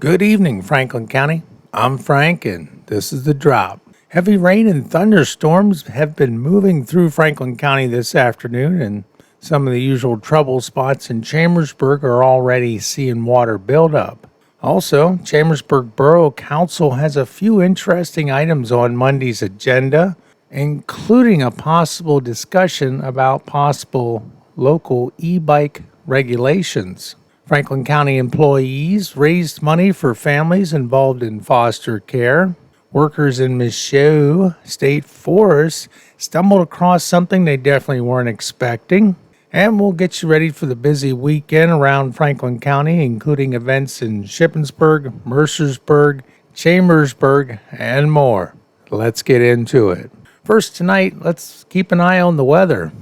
Good evening, Franklin County. I'm Frank, and this is The Drop. Heavy rain and thunderstorms have been moving through Franklin County this afternoon, and some of the usual trouble spots in Chambersburg are already seeing water buildup. Also, Chambersburg Borough Council has a few interesting items on Monday's agenda, including a possible discussion about possible local e-bike regulations. Franklin County employees raised money for families involved in foster care. Workers in Michaux State Forest stumbled across something they definitely weren't expecting. And we'll get you ready for the busy weekend around Franklin County, including events in Shippensburg, Mercersburg, Chambersburg, and more. Let's get into it. First tonight, let's keep an eye on the weather.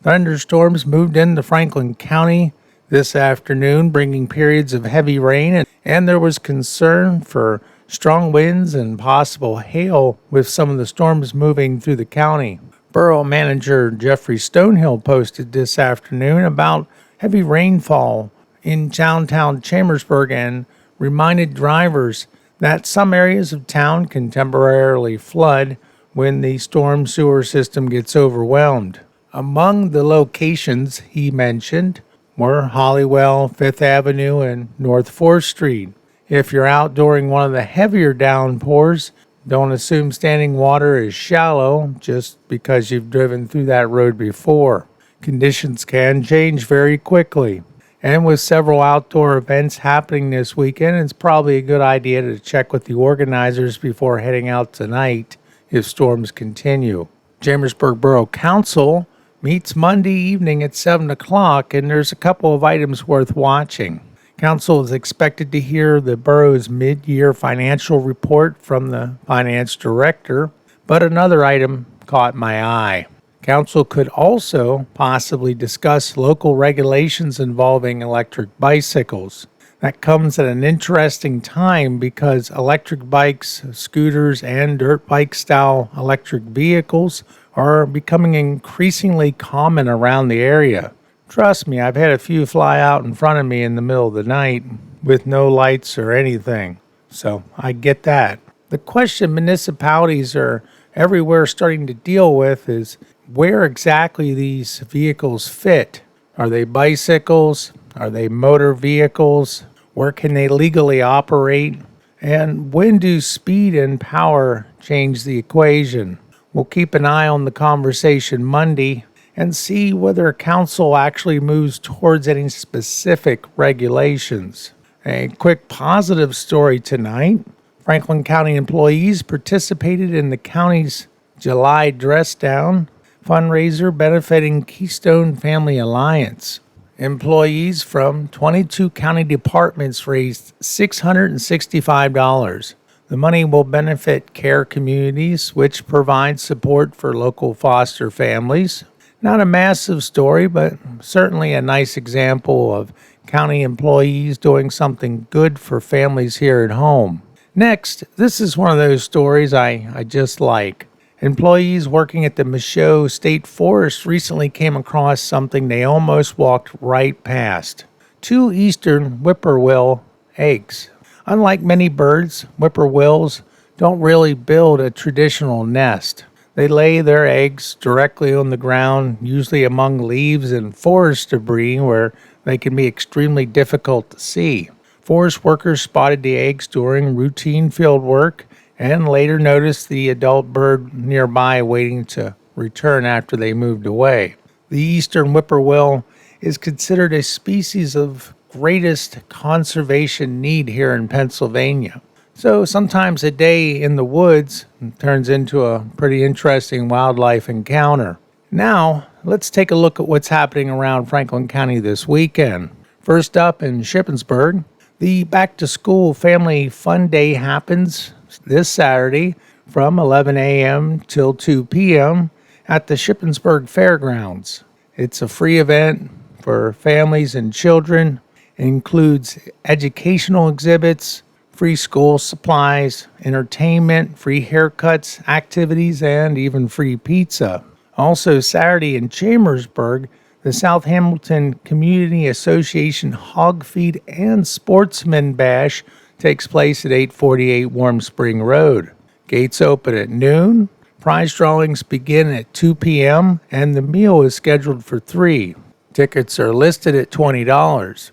Thunderstorms moved into Franklin County this afternoon, bringing periods of heavy rain, and there was concern for strong winds and possible hail with some of the storms moving through the county. Borough Manager Jeffrey Stonehill posted this afternoon about heavy rainfall in downtown Chambersburg and reminded drivers that some areas of town can temporarily flood when the storm sewer system gets overwhelmed. Among the locations he mentioned were Hollywell, 5th Avenue, and North 4th Street. If you're out during one of the heavier downpours, don't assume standing water is shallow just because you've driven through that road before. Conditions can change very quickly. And with several outdoor events happening this weekend, it's probably a good idea to check with the organizers before heading out tonight if storms continue. Chambersburg Borough Council meets Monday evening at 7 o'clock, and there's a couple of items worth watching. Council is expected to hear the borough's mid-year financial report from the finance director, but another item caught my eye. Council could also possibly discuss local regulations involving electric bicycles. That comes at an interesting time because electric bikes, scooters, and dirt bike-style electric vehicles are becoming increasingly common around the area. Trust me, I've had a few fly out in front of me in the middle of the night with no lights or anything, so I get that. The question municipalities are everywhere starting to deal with is where exactly these vehicles fit. Are they bicycles? Are they motor vehicles? Where can they legally operate? And when do speed and power change the equation? We'll keep an eye on the conversation Monday and see whether council actually moves towards any specific regulations. A quick positive story tonight. Franklin County employees participated in the county's July Dress Down fundraiser benefiting Keystone Family Alliance. Employees from 22 county departments raised $665. The money will benefit care communities, which provide support for local foster families. Not a massive story, but certainly a nice example of county employees doing something good for families here at home. Next, this is one of those stories I just like. Employees working at the Michaux State Forest recently came across something they almost walked right past. 2 eastern whippoorwill eggs. Unlike many birds, whippoorwills don't really build a traditional nest. They lay their eggs directly on the ground, usually among leaves and forest debris where they can be extremely difficult to see. Forest workers spotted the eggs during routine field work and later noticed the adult bird nearby waiting to return after they moved away. The eastern whippoorwill is considered a species of greatest conservation need here in Pennsylvania. So sometimes a day in the woods turns into a pretty interesting wildlife encounter. Now, let's take a look at what's happening around Franklin County this weekend. First up in Shippensburg, the Back to School Family Fun Day happens this Saturday from 11 a.m. till 2 p.m. at the Shippensburg Fairgrounds. It's a free event for families and children. It includes educational exhibits, free school supplies, entertainment, free haircuts, activities, and even free pizza. Also Saturday in Chambersburg, the South Hamilton Community Association Hog Feed and Sportsman Bash Takes place at 848 Warm Spring Road. Gates open at noon. Prize drawings begin at 2 p.m. and the meal is scheduled for 3. Tickets are listed at $20.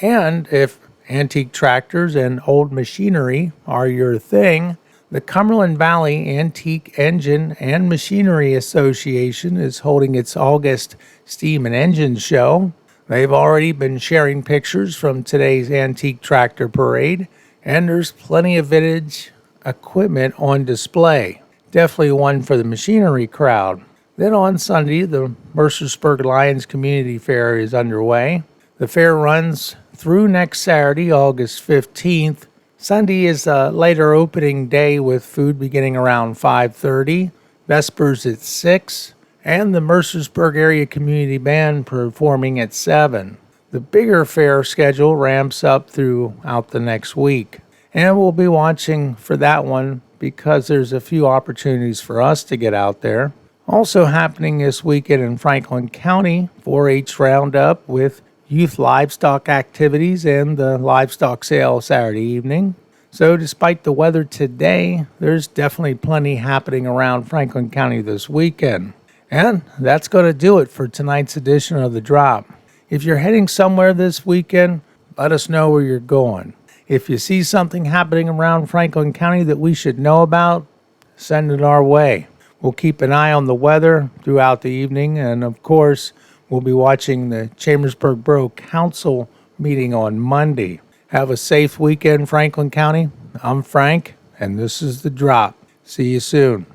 And if antique tractors and old machinery are your thing, the Cumberland Valley Antique Engine and Machinery Association is holding its August Steam and Engine Show. They've already been sharing pictures from today's Antique Tractor Parade, and there's plenty of vintage equipment on display. Definitely one for the machinery crowd. Then on Sunday, the Mercersburg Lions Community Fair is underway. The fair runs through next Saturday, August 15th. Sunday is a later opening day with food beginning around 5:30, vespers at 6, and the Mercersburg Area Community Band performing at 7. The bigger fair schedule ramps up throughout the next week, and we'll be watching for that one because there's a few opportunities for us to get out there. Also happening this weekend in Franklin County, 4-H Roundup with youth livestock activities and the livestock sale Saturday evening. So despite the weather today, there's definitely plenty happening around Franklin County this weekend. And that's going to do it for tonight's edition of The Drop. If you're heading somewhere this weekend, let us know where you're going. If you see something happening around Franklin County that we should know about, send it our way. We'll keep an eye on the weather throughout the evening, and of course, we'll be watching the Chambersburg Borough Council meeting on Monday. Have a safe weekend, Franklin County. I'm Frank, and this is The Drop. See you soon.